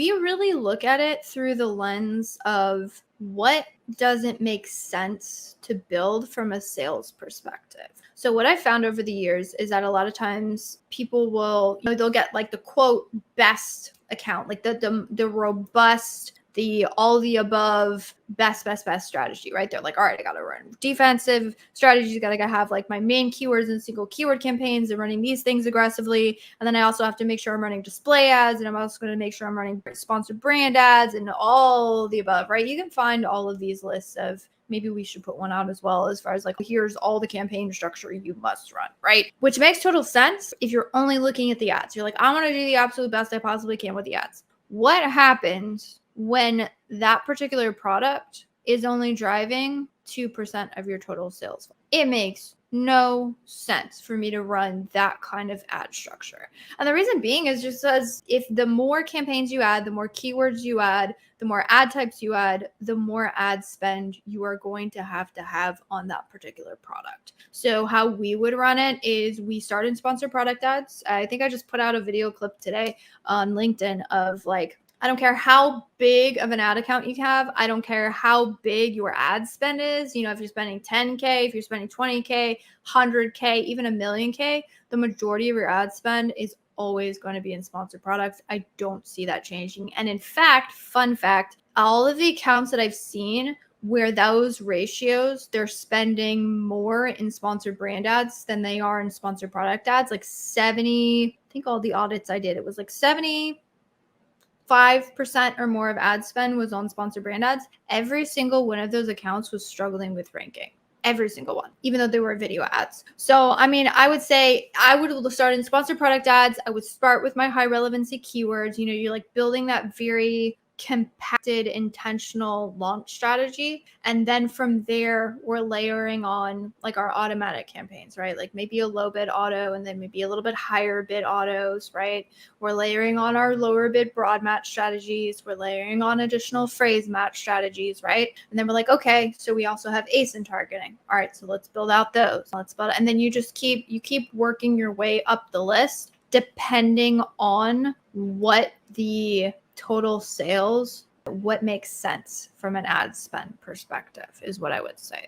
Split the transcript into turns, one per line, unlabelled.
we really look at it through the lens of what doesn't make sense to build from a sales perspective. So what I found over the years is that a lot of times people will, they'll get like the quote best account, like the robust, the all the above best strategy, right? They're like, all right, I got to run defensive strategies. Got to have like my main keywords and single keyword campaigns and running these things aggressively. And then I also have to make sure I'm running display ads. And I'm also going to make sure I'm running sponsored brand ads and all the above, right? You can find all of these lists of, maybe we should put one out as well, as far as like, here's all the campaign structure you must run, right? Which makes total sense if you're only looking at the ads. You're like, I want to do the absolute best I possibly can with the ads. What happens when that particular product is only driving 2% of your total sales? It makes no sense for me to run that kind of ad structure. And the reason being is just as if the more campaigns you add, the more keywords you add, the more ad types you add, the more ad spend you are going to have on that particular product. So how we would run it is we start in sponsored product ads. I think I just put out a video clip today on LinkedIn of like, I don't care how big of an ad account you have. I don't care how big your ad spend is. If you're spending 10K, if you're spending 20K, 100K, even $1 million, the majority of your ad spend is always going to be in sponsored products. I don't see that changing. And in fact, fun fact, all of the accounts that I've seen where those ratios, they're spending more in sponsored brand ads than they are in sponsored product ads, like 70, I think all the audits I did, it was like 75% or more of ad spend was on sponsored brand ads. Every single one of those accounts was struggling with ranking. Every single one, even though they were video ads. So, I would say I would start in sponsored product ads. I would start with my high relevancy keywords. You're like building that very compacted, intentional launch strategy. And then from there, we're layering on like our automatic campaigns, right? Like maybe a low bid auto and then maybe a little bit higher bid autos, right? We're layering on our lower bid broad match strategies. We're layering on additional phrase match strategies, right? And then we're like, okay, so we also have ASIN targeting. All right, so let's build out those. And then you keep working your way up the list depending on what the total sales, what makes sense from an ad spend perspective is what I would say.